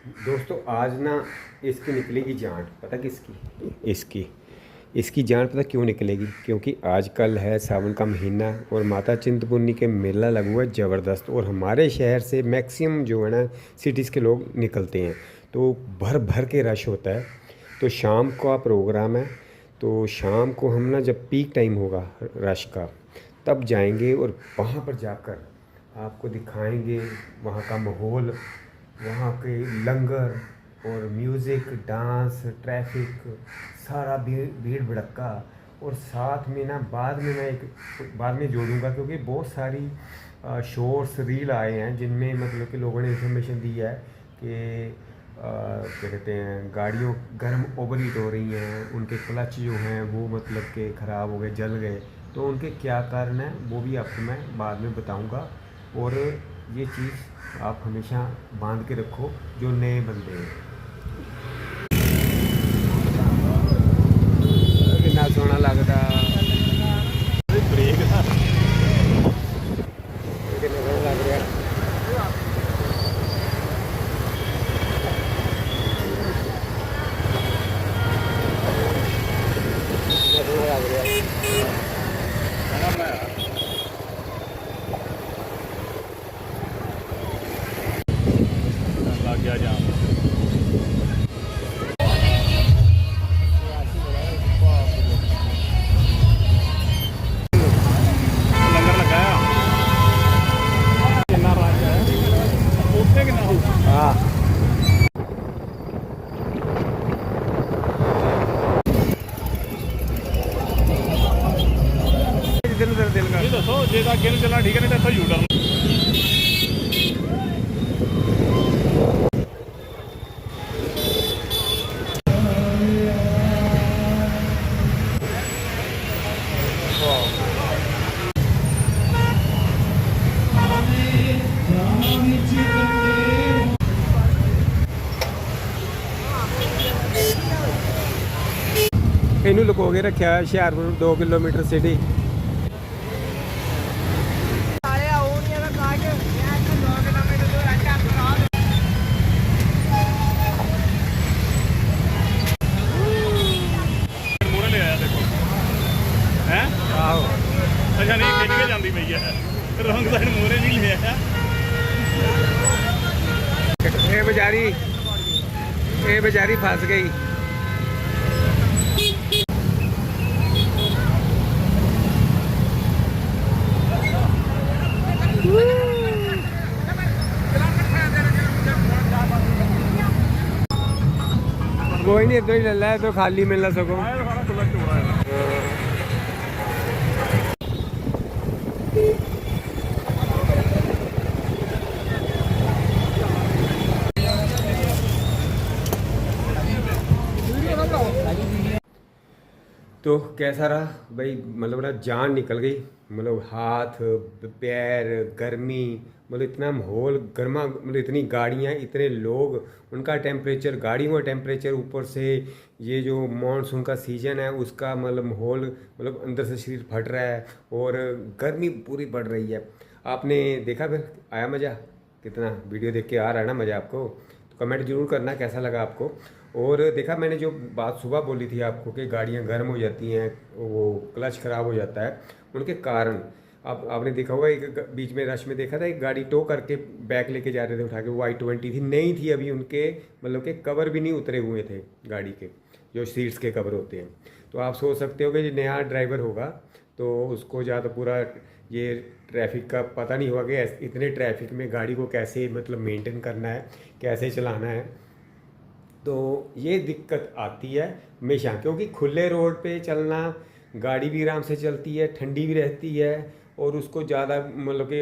दोस्तों आज ना इसकी निकलेगी जान। पता किसकी? इसकी इसकी जान पता क्यों निकलेगी? क्योंकि आजकल है सावन का महीना और माता चिंतपूर्णी के मेला लगा हुआ है ज़बरदस्त। और हमारे शहर से मैक्सिमम जो है ना सिटीज़ के लोग निकलते हैं, तो भर भर के रश होता है। तो शाम का प्रोग्राम है, तो शाम को हम ना जब पीक टाइम होगा रश का तब जाएंगे और वहाँ पर जाकर आपको दिखाएंगे वहाँ का माहौल, वहाँ के लंगर और म्यूज़िक, डांस, ट्रैफिक, सारा भीड़ भीड़ भड़क्का। और साथ में ना बाद में मैं एक बाद में जोड़ूंगा, क्योंकि बहुत सारी शॉर्ट्स रील आए हैं जिनमें मतलब कि लोगों ने इन्फॉर्मेशन दी है कि क्या कहते हैं, गाड़ियों गर्म ओवर हीट हो रही हैं, उनके क्लच जो हैं वो मतलब कि ख़राब हो गए, जल गए। तो उनके क्या कारण है वो भी आपको मैं बाद में बताऊंगा। और ये चीज़ आप हमेशा बांध के रखो जो नए बंदे हैं। कितना सोहना लगता, ब्रेक कितना सोहना लग रहा है। कितना सोहना लग रहा है। लग गया जाम। लंगर लगा कितना रश है उत्थे कितना हो। हाँ, जितने तेरा दिल ये कर। दसो जे अगे ਨੂੰ ਚੱਲਣਾ ठीक है, नहीं तो इत्थों यू टर्न। ਇਹਨੂੰ ਲੁਕੋ ਕੇ ਰੱਖਿਆ ਹੋਇਆ ਹੁਸ਼ਿਆਰਪੁਰ 2 ਕਿਲੋਮੀਟਰ ਸਿਟੀ। ਮੂਹਰੇ ਲੈ ਆਇਆ ਦੇਖੋ ਹੈ। ਆਹੋ, ਅੱਛਾ ਨਹੀਂ ਖਿੱਚ ਕੇ ਜਾਂਦੀ ਪਈ ਹੈ, ਰੌਂਗ ਸਾਈਡ ਮੂਹਰੇ ਨਹੀਂ ਲੈ ਆਇਆ। ਇਹ बेचारी फंस गई। कोई नहीं, इधर ही ले ला है तो खाली मिलना सको। ਆਇਆ ਸਾਰਾ ਖੁੱਲਾ ਚੋੜਾ ਹੈ। तो कैसा रहा भाई? मतलब ना जान निकल गई, मतलब हाथ पैर गर्मी, मतलब इतना माहौल गर्मा, मतलब इतनी गाड़ियाँ, इतने लोग, उनका टेम्परेचर, गाड़ियों का टेम्परेचर, ऊपर से ये जो मानसून का सीज़न है उसका मतलब माहौल, मतलब अंदर से शरीर फट रहा है और गर्मी पूरी पड़ रही है। आपने देखा, फिर आया मज़ा? कितना वीडियो देख के आ रहा है ना मज़ा आपको? तो कमेंट जरूर करना कैसा लगा आपको। और देखा मैंने जो बात सुबह बोली थी आपको कि गाड़ियाँ गर्म हो जाती हैं, वो क्लच ख़राब हो जाता है, उनके कारण आपने देखा होगा, एक बीच में रश में देखा था एक गाड़ी टो करके बैक लेके जा रहे थे उठा के, वो i20 थी, नई थी अभी, उनके मतलब के कवर भी नहीं उतरे हुए थे गाड़ी के, जो सीट्स के कवर होते हैं। तो आप सोच सकते हो कि जो नया ड्राइवर होगा तो उसको ज़्यादा पूरा ये ट्रैफिक का पता नहीं होगा कि इतने ट्रैफिक में गाड़ी को कैसे मतलब मेंटेन करना है, कैसे चलाना है। तो ये दिक्कत आती है हमेशा, क्योंकि खुले रोड पे चलना, गाड़ी भी आराम से चलती है, ठंडी भी रहती है, और उसको ज़्यादा मतलब कि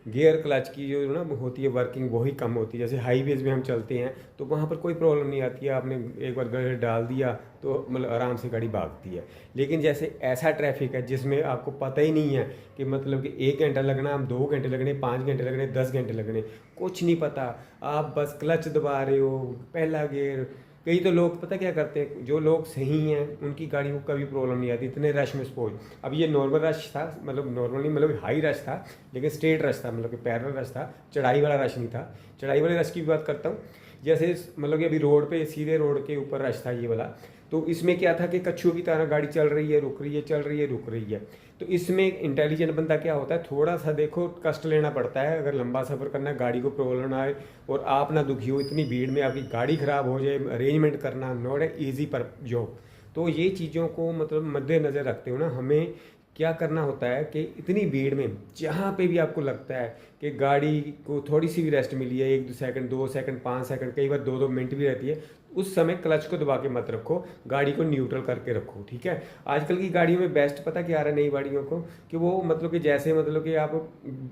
गियर क्लच की जो ना होती है वर्किंग, वही कम होती है। जैसे हाईवेज़ में हम चलते हैं तो वहाँ पर कोई प्रॉब्लम नहीं आती है, आपने एक बार गियर डाल दिया तो मतलब आराम से गाड़ी भागती है। लेकिन जैसे ऐसा ट्रैफिक है जिसमें आपको पता ही नहीं है कि मतलब कि 1 घंटा लगना, 2 घंटे लगने, 5 घंटे लगने, 10 घंटे लगने, कुछ नहीं पता। आप बस क्लच दबा रहे हो, पहला गियर। कई तो लोग पता क्या करते हैं, जो लोग सही हैं उनकी गाड़ी को कभी प्रॉब्लम नहीं आती इतने रश में। सपोज अब ये नॉर्मल रश था, मतलब नॉर्मल नहीं, मतलब हाई रश था, लेकिन स्ट्रेट रश था, मतलब कि पैरेलल रश था, चढ़ाई वाला रश नहीं था। चढ़ाई वाले रश की भी बात करता हूँ। जैसे मतलब कि अभी रोड पे सीधे रोड के ऊपर रश था ये वाला, तो इसमें क्या था कि कच्छुओं की तरह गाड़ी चल रही है, रुक रही है, चल रही है, रुक रही है। तो इसमें इंटेलिजेंट बंदा क्या होता है, थोड़ा सा देखो कष्ट लेना पड़ता है अगर लंबा सफ़र करना है, गाड़ी को प्रॉब्लम ना आए और आप ना दुखी हो, इतनी भीड़ में आपकी गाड़ी ख़राब हो जाए, अरेंजमेंट करना नॉट ए ईजी पर जॉब। तो ये चीज़ों को मतलब मद्देनज़र रखते हो ना, हमें क्या करना होता है कि इतनी भीड़ में जहाँ पे भी आपको लगता है कि गाड़ी को थोड़ी सी भी रेस्ट मिली है, 1-2 सेकंड, 2 सेकंड, 5 सेकंड, कई बार 2-2 मिनट भी रहती है, उस समय क्लच को दबा के मत रखो, गाड़ी को न्यूट्रल करके रखो, ठीक है। आजकल की गाड़ियों में बेस्ट पता क्या आ रहा है नई गाड़ियों को, कि वो मतलब कि जैसे मतलब कि आप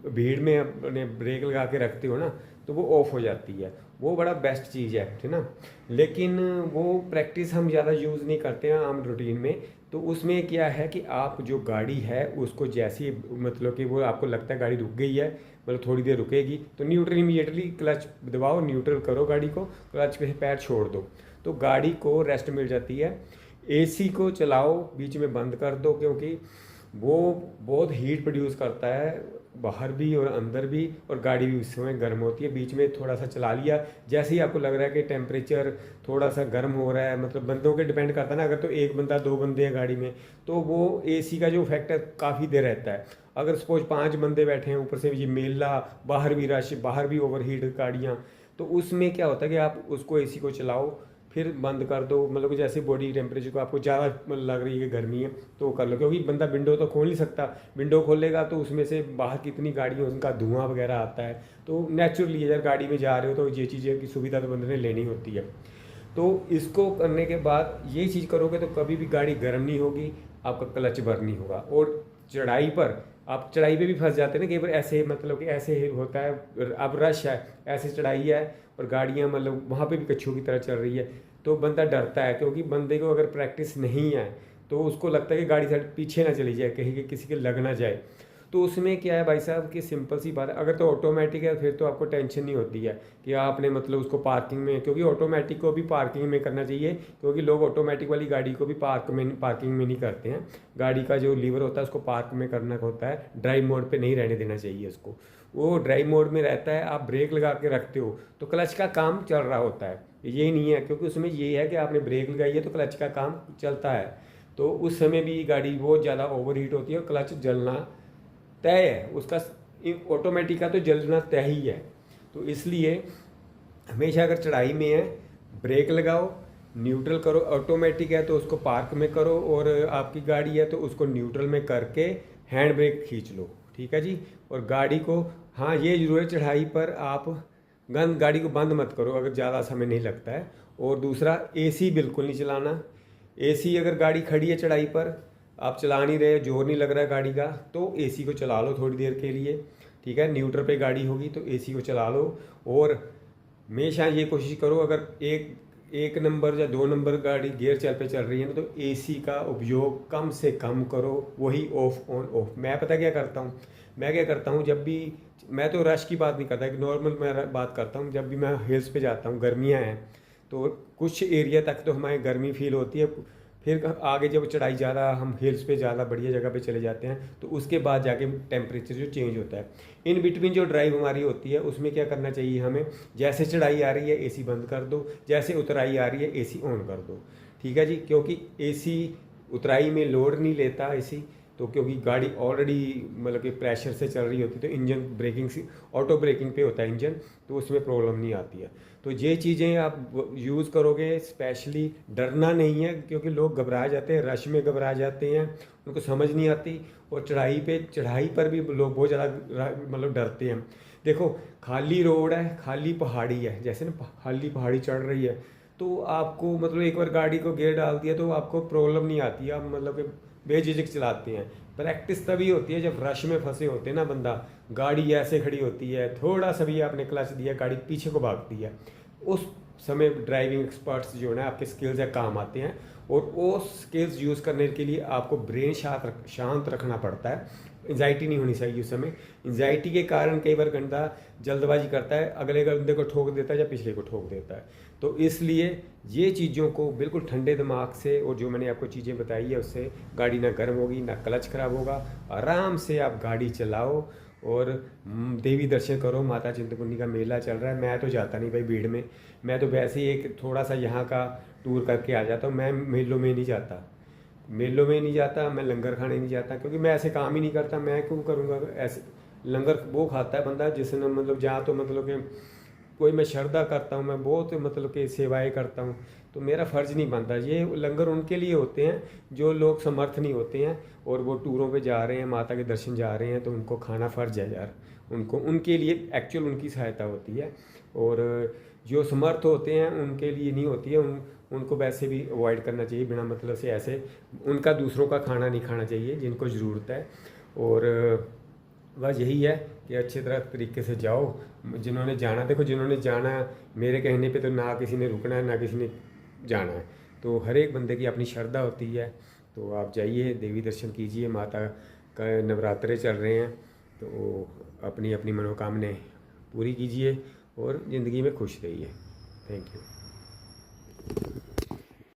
भीड़ में अपने ब्रेक लगा के रखते हो ना, तो वो ऑफ हो जाती है, वो बड़ा बेस्ट चीज़ है ना। लेकिन वो प्रैक्टिस हम ज़्यादा यूज़ नहीं करते हैं आम रूटीन में। तो उसमें क्या है कि आप जो गाड़ी है उसको जैसी मतलब कि वो आपको लगता है गाड़ी रुक गई है, मतलब थोड़ी देर रुकेगी, तो न्यूट्रल इमीडिएटली क्लच दबाओ, न्यूट्रल करो गाड़ी को, क्लच पे पैर छोड़ दो, तो गाड़ी को रेस्ट मिल जाती है। एसी को चलाओ, बीच में बंद कर दो, क्योंकि वो बहुत हीट प्रोड्यूस करता है बाहर भी और अंदर भी, और गाड़ी भी उस समय गर्म होती है। बीच में थोड़ा सा चला लिया, जैसे ही आपको लग रहा है कि टेम्परेचर थोड़ा सा गर्म हो रहा है, मतलब बंदों के डिपेंड करता है ना, अगर तो एक बंदा 2 बंदे हैं गाड़ी में, तो वो एसी का जो इफेक्ट है काफ़ी देर रहता है। अगर सपोज 5 बंदे बैठे हैं, ऊपर से ये मेला, बाहर भी रश, बाहर भी ओवरहीट गाड़ियाँ, तो उसमें क्या होता है कि आप उसको एसी को चलाओ, फिर बंद कर दो, मतलब कि जैसे बॉडी टेम्परेचर को आपको ज़्यादा लग रही है गर्मी है तो कर लो, क्योंकि बंदा विंडो तो खोल नहीं सकता, विंडो खोलेगा तो उसमें से बाहर कितनी गाड़ियाँ उनका धुआं वगैरह आता है, तो नेचुरली अगर गाड़ी में जा रहे हो तो ये चीज़ें की सुविधा तो बंदे ने लेनी होती है। तो इसको करने के बाद ये चीज़ करोगे तो कभी भी गाड़ी गर्म नहीं होगी, आपका क्लच बर्न नहीं होगा। और चढ़ाई पर आप चढ़ाई पे भी फंस जाते हैं ना कई बार, ऐसे मतलब कि ऐसे होता है, अब रश है, ऐसे चढ़ाई है और गाड़ियाँ मतलब वहाँ पे भी कच्छुओं की तरह चल रही है, तो बंदा डरता है, क्योंकि बंदे को अगर प्रैक्टिस नहीं है तो उसको लगता है कि गाड़ी साइड पीछे ना चली जाए, कहीं कि किसी के लग ना जाए। तो उसमें क्या है भाई साहब कि सिंपल सी बात है, अगर तो ऑटोमेटिक है फिर तो आपको टेंशन नहीं होती है कि आपने मतलब उसको पार्किंग में, क्योंकि ऑटोमेटिक को भी पार्किंग में करना चाहिए, क्योंकि लोग ऑटोमेटिक वाली गाड़ी को भी पार्किंग में नहीं करते हैं। गाड़ी का जो लीवर होता है उसको पार्क में करना होता है, ड्राइव मोड पे नहीं रहने देना चाहिए उसको। वो ड्राइव मोड में रहता है, आप ब्रेक लगा के रखते हो तो क्लच का काम चल रहा होता है, यही नहीं है, क्योंकि उसमें ये है कि आपने ब्रेक लगाई है तो क्लच का काम चलता है, तो उस समय भी गाड़ी बहुत ज़्यादा ओवरहीट होती है और क्लच जलना तय है उसका, ऑटोमेटिक का तो जलना तय ही है। तो इसलिए हमेशा अगर चढ़ाई में है ब्रेक लगाओ, न्यूट्रल करो, ऑटोमेटिक है तो उसको पार्क में करो, और आपकी गाड़ी है तो उसको न्यूट्रल में करके हैंड ब्रेक खींच लो, ठीक है जी। और गाड़ी को, हाँ ये जरूर है चढ़ाई पर आप गाड़ी को बंद मत करो अगर ज़्यादा समय नहीं लगता है। और दूसरा, एसी बिल्कुल नहीं चलाना। एसी अगर गाड़ी खड़ी है चढ़ाई पर, आप चला नहीं रहे, जोर नहीं लग रहा है गाड़ी का, तो एसी को चला लो थोड़ी देर के लिए, ठीक है। न्यूट्रल पे गाड़ी होगी तो एसी को चला लो। और हमेशा ये कोशिश करो, अगर एक नंबर या 2 नंबर गाड़ी गियर चल रही है ना, तो एसी का उपयोग कम से कम करो, वही ऑफ ऑन ऑफ। मैं पता क्या करता हूँ, जब भी, मैं तो रश की बात नहीं करता, एक नॉर्मल मैं बात करता हूँ, जब भी मैं हिल्स पे जाता हूँ, गर्मियाँ हैं तो कुछ एरिया तक तो हमारे गर्मी फील होती है, फिर आगे जब चढ़ाई ज़्यादा, हम हिल्स पे ज़्यादा बढ़िया जगह पे चले जाते हैं तो उसके बाद जाके टेम्परेचर जो चेंज होता है। इन बिटवीन जो ड्राइव हमारी होती है उसमें क्या करना चाहिए हमें, जैसे चढ़ाई आ रही है एसी बंद कर दो, जैसे उतराई आ रही है एसी ऑन कर दो, ठीक है जी। क्योंकि एसी उतराई में लोड नहीं लेता एसी, तो क्योंकि गाड़ी ऑलरेडी मतलब कि प्रेशर से चल रही होती है, तो इंजन ब्रेकिंग से, ऑटो ब्रेकिंग पे होता है इंजन, तो उसमें प्रॉब्लम नहीं आती है। तो ये चीज़ें आप यूज़ करोगे, स्पेशली डरना नहीं है, क्योंकि लोग घबरा जाते हैं, रश में घबरा जाते हैं, उनको समझ नहीं आती। और चढ़ाई पर भी लोग बहुत ज़्यादा मतलब डरते हैं। देखो खाली रोड है, खाली पहाड़ी है, जैसे ना खाली पहाड़ी चढ़ रही है, तो आपको मतलब एक बार गाड़ी को गियर डाल दिया तो आपको प्रॉब्लम नहीं आती है, आप मतलब कि बेझिझक चलाते हैं। प्रैक्टिस तभी होती है जब रश में फंसे होते हैं ना बंदा, गाड़ी ऐसे खड़ी होती है, थोड़ा सा भी आपने क्लच दिया गाड़ी पीछे को भागती है, उस समय ड्राइविंग एक्सपर्ट्स जो है आपके स्किल्स है काम आते हैं। और वो स्किल्स यूज़ करने के लिए आपको ब्रेन शांत रखना पड़ता है, एंजाइटी नहीं होनी चाहिए उस समय। एंजाइटी के कारण कई बार बंदा जल्दबाजी करता है, अगले बंदे को ठोक देता है या पिछले को ठोक देता है। तो इसलिए ये चीज़ों को बिल्कुल ठंडे दिमाग से, और जो मैंने आपको चीज़ें बताई है उससे गाड़ी ना गर्म होगी, ना क्लच ख़राब होगा, आराम से आप गाड़ी चलाओ और देवी दर्शन करो। माता चिंतपूर्णी का मेला चल रहा है, मैं तो जाता नहीं भाई भीड़ में, मैं तो वैसे ही एक थोड़ा सा यहाँ का टूर करके आ जाता हूँ। मैं मेलों में नहीं जाता, मेलों में नहीं जाता, मैं लंगर खाने नहीं जाता, क्योंकि मैं ऐसे काम ही नहीं करता। मैं क्यों करूँगा ऐसे लंगर? वो खाता है बंदा जिसने मतलब जहाँ तो मतलब कि कोई मैं श्रद्धा करता हूँ, मैं बहुत मतलब कि सेवाएं करता हूँ, तो मेरा फ़र्ज़ नहीं बनता। ये लंगर उनके लिए होते हैं जो लोग समर्थ नहीं होते हैं और वो टूरों पे जा रहे हैं, माता के दर्शन जा रहे हैं, तो उनको खाना फ़र्ज है यार। उनको उनके लिए एक्चुअल उनकी सहायता होती है, और जो समर्थ होते हैं उनके लिए नहीं होती है। उनको वैसे भी अवॉइड करना चाहिए बिना मतलब से ऐसे। उनका दूसरों का खाना नहीं खाना चाहिए जिनको ज़रूरत है। और बस यही है कि अच्छी तरह तरीके से जाओ। जिन्होंने जाना, देखो जिन्होंने जाना मेरे कहने पे तो ना किसी ने रुकना है ना किसी ने जाना है, तो हर एक बंदे की अपनी श्रद्धा होती है। तो आप जाइए, देवी दर्शन कीजिए, माता का नवरात्रे चल रहे हैं, तो अपनी अपनी मनोकामनाएं पूरी कीजिए और ज़िंदगी में खुश रहिए। Thank you.